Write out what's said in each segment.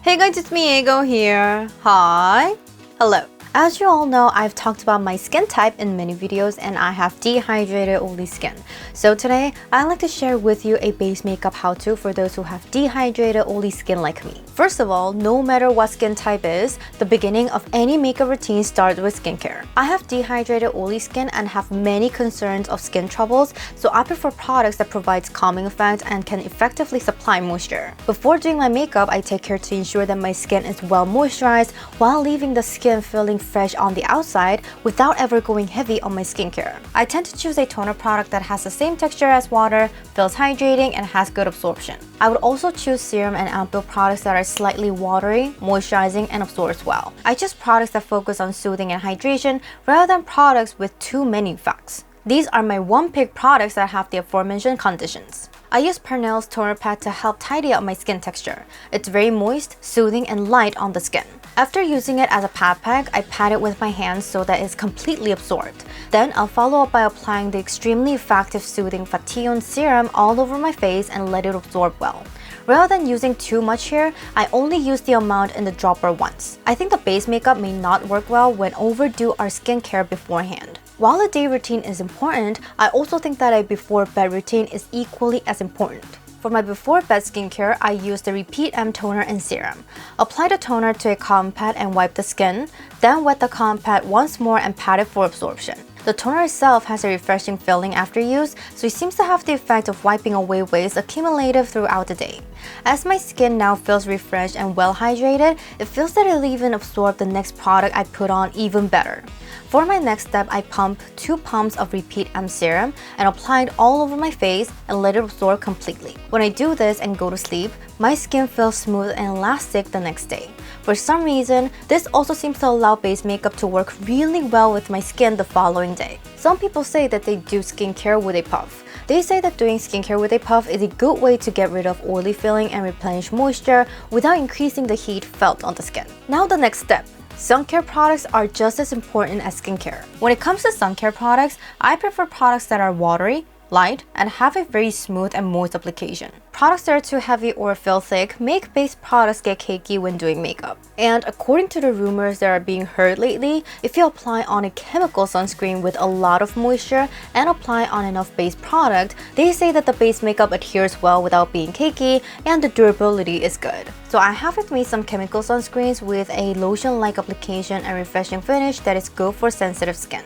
Hey guys, it's me, Ego here. Hi. Hello. As you all know, I've talked about my skin type in many videos and I have dehydrated oily skin. So today, I'd like to share with you a base makeup how-to for those who have dehydrated oily skin like me. First of all, no matter what skin type is, the beginning of any makeup routine starts with skincare. I have dehydrated oily skin and have many concerns of skin troubles, so I prefer products that provides calming effect and can effectively supply moisture. Before doing my makeup, I take care to ensure that my skin is well moisturized while leaving the skin feeling fresh on the outside without ever going heavy on my skincare. I tend to choose a toner product that has the same texture as water, feels hydrating, and has good absorption. I would also choose serum and ampoule products that are slightly watery, moisturizing, and absorbs well. I choose products that focus on soothing and hydration rather than products with too many effects. These are my one-pick products that have the aforementioned conditions. I use Pernell's toner pad to help tidy up my skin texture. It's very moist, soothing, and light on the skin. After using it as a pad pack, I pat it with my hands so that it's completely absorbed. Then I'll follow up by applying the extremely effective soothing Fatillon serum all over my face and let it absorb well. Rather than using too much here, I only use the amount in the dropper once. I think the base makeup may not work well when overdo our skincare beforehand. While a day routine is important, I also think that a before bed routine is equally as important. For my before bed skincare, I use the Repeat M toner and serum. Apply the toner to a cotton pad and wipe the skin, then wet the cotton pad once more and pat it for absorption. The toner itself has a refreshing feeling after use, so it seems to have the effect of wiping away waste accumulated throughout the day. As my skin now feels refreshed and well hydrated, it feels that it'll even absorb the next product I put on even better. For my next step, I pump 2 pumps of Repeat M serum and apply it all over my face and let it absorb completely. When I do this and go to sleep, my skin feels smooth and elastic the next day. For some reason, this also seems to allow base makeup to work really well with my skin the following day. Some people say that they do skincare with a puff. They say that doing skincare with a puff is a good way to get rid of oily feeling and replenish moisture without increasing the heat felt on the skin. Now the next step. Sun care products are just as important as skincare. When it comes to sun care products, I prefer products that are watery, light, and have a very smooth and moist application. Products that are too heavy or feel thick make base products get cakey when doing makeup. And according to the rumors that are being heard lately, if you apply on a chemical sunscreen with a lot of moisture and apply on enough base product, they say that the base makeup adheres well without being cakey and the durability is good. So I have with me some chemical sunscreens with a lotion-like application and refreshing finish that is good for sensitive skin.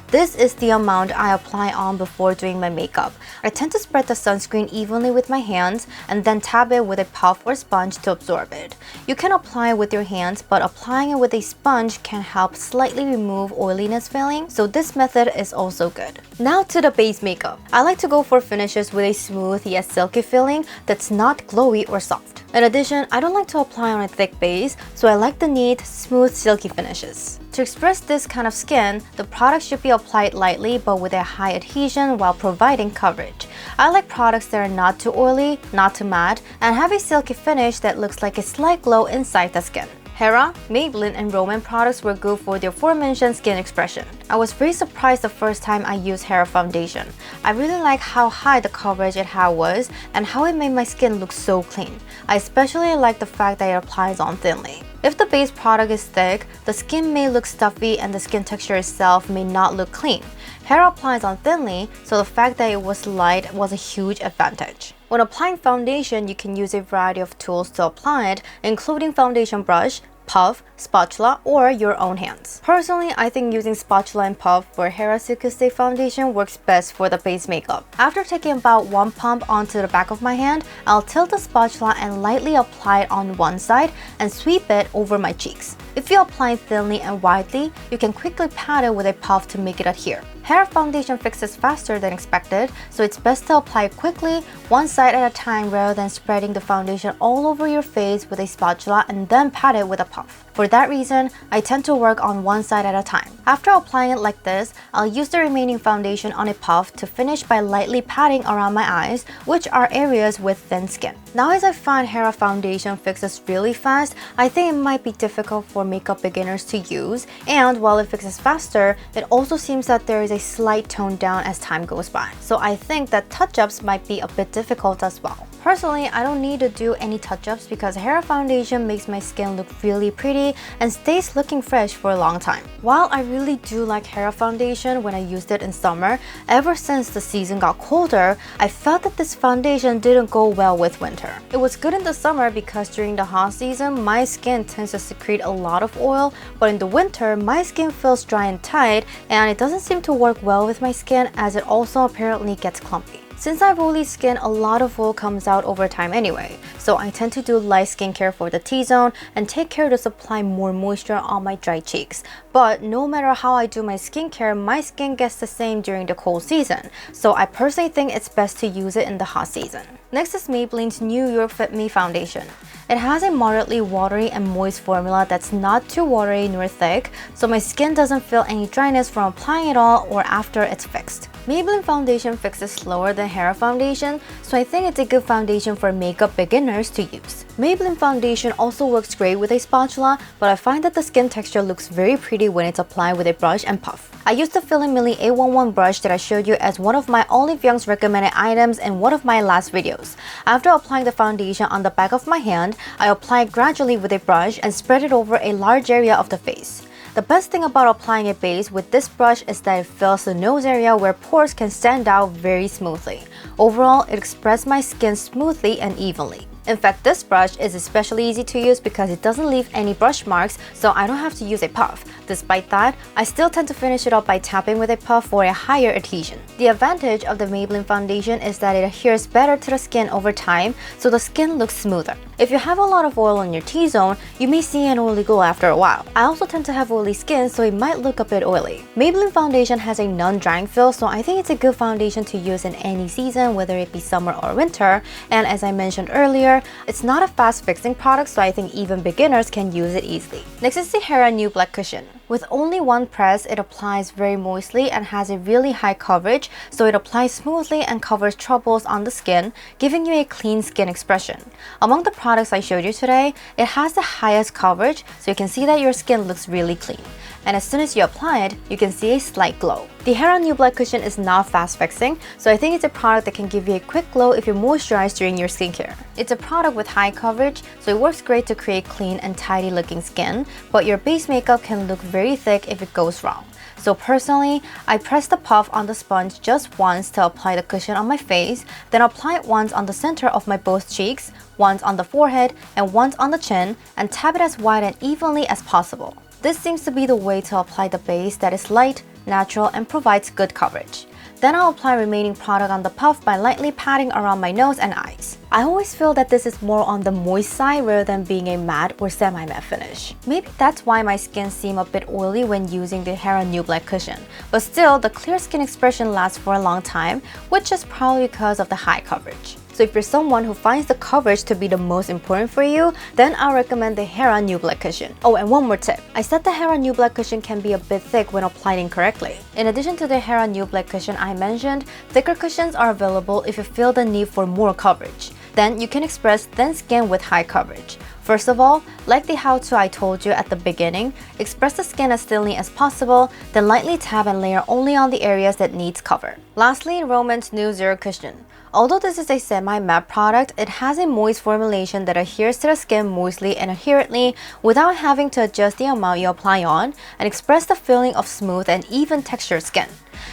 This is the amount I apply on before doing my makeup. I tend to spread the sunscreen evenly with my hands and then tap it with a puff or sponge to absorb it. You can apply it with your hands, but applying it with a sponge can help slightly remove oiliness feeling, so this method is also good. Now to the base makeup. I like to go for finishes with a smooth yet silky feeling that's not glowy or soft. In addition, I don't like to apply on a thick base, so I like the neat, smooth, silky finishes. To express this kind of skin, the product should be applied lightly but with a high adhesion while providing coverage. I like products that are not too oily, not too matte, and have a silky finish that looks like a slight glow inside the skin. Hera, Maybelline, and Roman products were good for the aforementioned skin expression. I was very surprised the first time I used Hera foundation. I really like how high the coverage it had was and how it made my skin look so clean. I especially like the fact that it applies on thinly. If the base product is thick, the skin may look stuffy and the skin texture itself may not look clean. Hera applies on thinly, so the fact that it was light was a huge advantage. When applying foundation, you can use a variety of tools to apply it, including foundation brush, puff, spatula, or your own hands. Personally, I think using spatula and puff for Hera Silky Stay foundation works best for the base makeup. After taking about 1 pump onto the back of my hand, I'll tilt the spatula and lightly apply it on one side and sweep it over my cheeks. If you apply thinly and widely, you can quickly pat it with a puff to make it adhere. Hera foundation fixes faster than expected, so it's best to apply it quickly, one side at a time rather than spreading the foundation all over your face with a spatula and then pat it with a puff. For that reason, I tend to work on one side at a time. After applying it like this, I'll use the remaining foundation on a puff to finish by lightly patting around my eyes, which are areas with thin skin. Now as I find Hera foundation fixes really fast, I think it might be difficult for makeup beginners to use, and while it fixes faster, it also seems that there is a slight tone down as time goes by. So I think that touch-ups might be a bit difficult as well. Personally, I don't need to do any touch-ups because Hera foundation makes my skin look really pretty and stays looking fresh for a long time. While I really do like Hera foundation when I used it in summer, ever since the season got colder, I felt that this foundation didn't go well with winter. It was good in the summer because during the hot season, my skin tends to secrete a lot of oil, but in the winter, my skin feels dry and tight, and it doesn't seem to work well with my skin as it also apparently gets clumpy. Since I have oily skin, a lot of oil comes out over time anyway, so I tend to do light skincare for the T-zone and take care to supply more moisture on my dry cheeks. But no matter how I do my skincare, my skin gets the same during the cold season, so I personally think it's best to use it in the hot season. Next is Maybelline's New York Fit Me foundation. It has a moderately watery and moist formula that's not too watery nor thick, so my skin doesn't feel any dryness from applying it all or after it's fixed. Maybelline foundation fixes slower than Hera foundation, so I think it's a good foundation for makeup beginners to use. Maybelline foundation also works great with a spatula, but I find that the skin texture looks very pretty when it's applied with a brush and puff. I used the Feeling Millie A11 brush that I showed you as one of my Olive Young's recommended items in one of my last videos. After applying the foundation on the back of my hand, I apply it gradually with a brush and spread it over a large area of the face. The best thing about applying a base with this brush is that it fills the nose area where pores can stand out very smoothly. Overall, it expresses my skin smoothly and evenly. In fact, this brush is especially easy to use because it doesn't leave any brush marks, so I don't have to use a puff. Despite that, I still tend to finish it up by tapping with a puff for a higher adhesion. The advantage of the Maybelline foundation is that it adheres better to the skin over time, so the skin looks smoother. If you have a lot of oil on your T-zone, you may see an oily glow after a while. I also tend to have oily skin, so it might look a bit oily. Maybelline foundation has a non-drying feel, so I think it's a good foundation to use in any season, whether it be summer or winter. And as I mentioned earlier, it's not a fast-fixing product, so I think even beginners can use it easily. Next is the Hera Nude Black Cushion. With only one press, it applies very moistly and has a really high coverage, so it applies smoothly and covers troubles on the skin, giving you a clean skin expression. Among the products I showed you today, it has the highest coverage, so you can see that your skin looks really clean. And as soon as you apply it, you can see a slight glow. The Hera Nude Black Cushion is not fast fixing, so I think it's a product that can give you a quick glow if you moisturize during your skincare. It's a product with high coverage, so it works great to create clean and tidy looking skin, but your base makeup can look very thick if it goes wrong. So personally, I press the puff on the sponge just once to apply the cushion on my face, then apply it once on the center of my both cheeks, once on the forehead, and once on the chin, and tap it as wide and evenly as possible. This seems to be the way to apply the base that is light, natural, and provides good coverage. Then I'll apply remaining product on the puff by lightly patting around my nose and eyes. I always feel that this is more on the moist side rather than being a matte or semi-matte finish. Maybe that's why my skin seems a bit oily when using the Hera Nude Black Cushion. But still, the clear skin expression lasts for a long time, which is probably because of the high coverage. So if you're someone who finds the coverage to be the most important for you, then I'll recommend the Hera Nude Black Cushion. Oh, and one more tip. I said the Hera Nude Black Cushion can be a bit thick when applied incorrectly. In addition to the Hera Nude Black Cushion I mentioned, thicker cushions are available if you feel the need for more coverage. Then you can express thin skin with high coverage. First of all, like the how-to I told you at the beginning, express the skin as thinly as possible, then lightly tap and layer only on the areas that needs cover. Lastly, Romance New Zero Cushion. Although this is a semi-matte product, it has a moist formulation that adheres to the skin moistly and adherently without having to adjust the amount you apply on and express the feeling of smooth and even textured skin.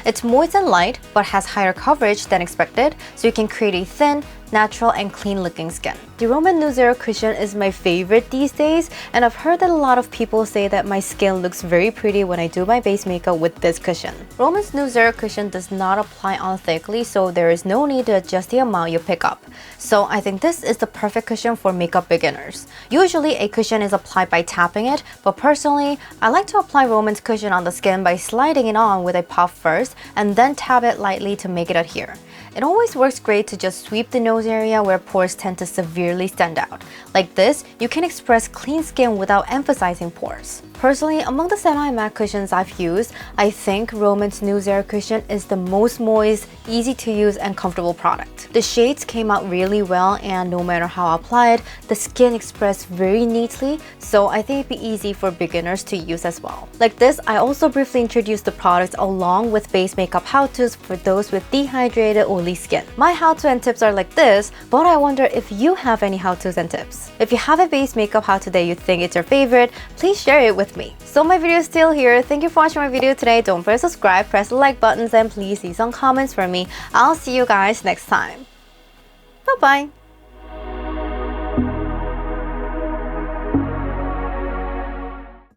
It's moist and light, but has higher coverage than expected, so you can create a thin, natural, and clean looking skin. The Romance New Zero Cushion is my favorite these days, and I've heard that a lot of people say that my skin looks very pretty when I do my base makeup with this cushion. Romance New Zero Cushion does not apply on thickly, so there is no need to adjust the amount you pick up. So I think this is the perfect cushion for makeup beginners. Usually a cushion is applied by tapping it, but personally, I like to apply Romance cushion on the skin by sliding it on with a puff first and then tap it lightly to make it adhere. It always works great to just sweep the nose area where pores tend to severely stand out. Like this, you can express clean skin without emphasizing pores. Personally, among the semi-matte cushions I've used, I think Roman's News Air cushion is the most moist, easy to use, and comfortable product. The shades came out really well, and no matter how applied, the skin expressed very neatly, so I think it'd be easy for beginners to use as well. Like this, I also briefly introduced the products along with base makeup how-tos for those with dehydrated, oily skin. My how-to and tips are like this, but I wonder if you have any how-tos and tips. If you have a base makeup how-to that you think it's your favorite, please share it with me. So my video is still here. Thank you for watching my video today. Don't forget to subscribe, press the like buttons, and please leave some comments for me. I'll see you guys next time. Bye bye.